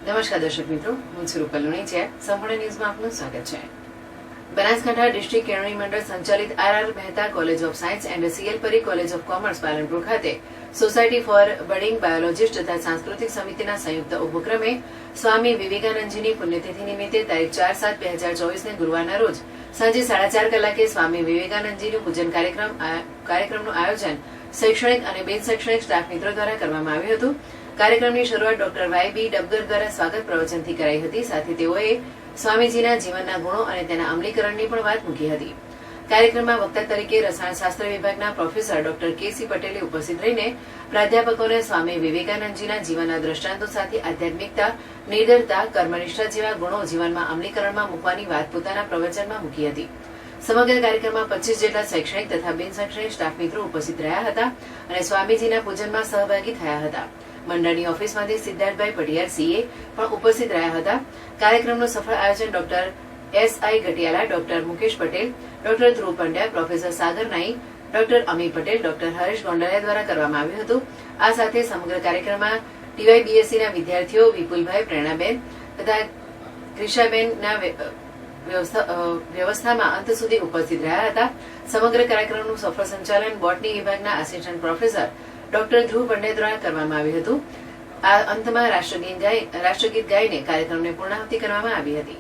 નમસ્કાર દર્શક મિત્રો, હું છું રૂપલ લુણીચિયા. સંપૂર્ણ ન્યૂઝમાં આપનું સ્વાગત છે. બનાસકાંઠા ડિસ્ટ્રિક્ટ કેળવણી મંડળ સંચાલિત R Mehta college of science and CL Pari college of commerce Palanpur ખાતે સોસાયટી ફોર બડિંગ બાયોલોજીસ્ટ તથા સાંસ્કૃતિક સમિતિના સંયુક્ત ઉપક્રમે સ્વામી વિવેકાનંદજીની પુણ્યતિથિ નિમિત્તે તારીખ 4/7/2024 ગુરુવારના રોજ સાંજે 4:30 કલાકે સ્વામી વિવેકાનંદજીનું પૂજન કાર્યક્રમનું આયોજન શૈક્ષણિક અને બિન શૈક્ષણિક સ્ટાફ મિત્રો દ્વારા કરવામાં આવ્યું હતું. કાર્યક્રમની શરૂઆત ડોક્ટર વાય.બી. ડબગર દ્વારા સ્વાગત પ્રવચનથી કરાઈ હતી. સાથે તેઓએ સ્વામીજીના જીવનના ગુણો અને તેના અમલીકરણની પણ વાત મૂકી હતી. કાર્યક્રમમાં વક્તા તરીકે રસાયણશાસ્ત્ર વિભાગના પ્રોફેસર ડોક્ટર કે.સી. પટેલે ઉપસ્થિત રહીને પ્રાધ્યાપકોને સ્વામી વિવેકાનંદજીના જીવનના દ્રષ્ટાંતો સાથે આધ્યાત્મિકતા, નિડરતા, કર્મનિષ્ઠા જેવા ગુણો જીવનમાં અમલીકરણમાં મૂકવાની વાત પોતાના પ્રવચનમાં મૂકી હતી. સમગ્ર કાર્યક્રમમાં 25 જેટલા શૈક્ષણિક તથા બિન શૈક્ષણિક સ્ટાફ મિત્રો ઉપસ્થિત રહ્યા હતા અને સ્વામીજીના પૂજનમાં સહભાગી થયા હતા. મંડળની ઓફિસમાંથી સિદ્ધાર્થભાઈ પટિયાર સીએ પણ ઉપસ્થિત રહ્યા હતા. કાર્યક્રમનું સફળ આયોજન doctor S I. Gatiyala, doctor Mukesh Patel, doctor Dhruv Pandya, professor Sagar Nai, doctor Ami Patel, doctor Haresh Gondaliya દ્વારા કરવામાં આવ્યું હતું. આ સાથે સમગ્ર કાર્યક્રમમાં ટીવાય.બીએસસીના વિદ્યાર્થીઓ વિપુલભાઈ, પ્રેરણાબેન તથા ક્રિશાબેનના વ્યવસ્થામાં અંત સુધી ઉપસ્થિત રહ્યા હતા. સમગ્ર કાર્યક્રમનું સફળ સંચાલન બોટની વિભાગના assistant professor doctor Dhruv Pandya દ્વારા કરવામાં આવ્યું હતું. આ અંતમાં રાષ્ટ્રગીત ગાઈને કાર્યક્રમને પૂર્ણાહુતિ કરવામાં આવી હતી.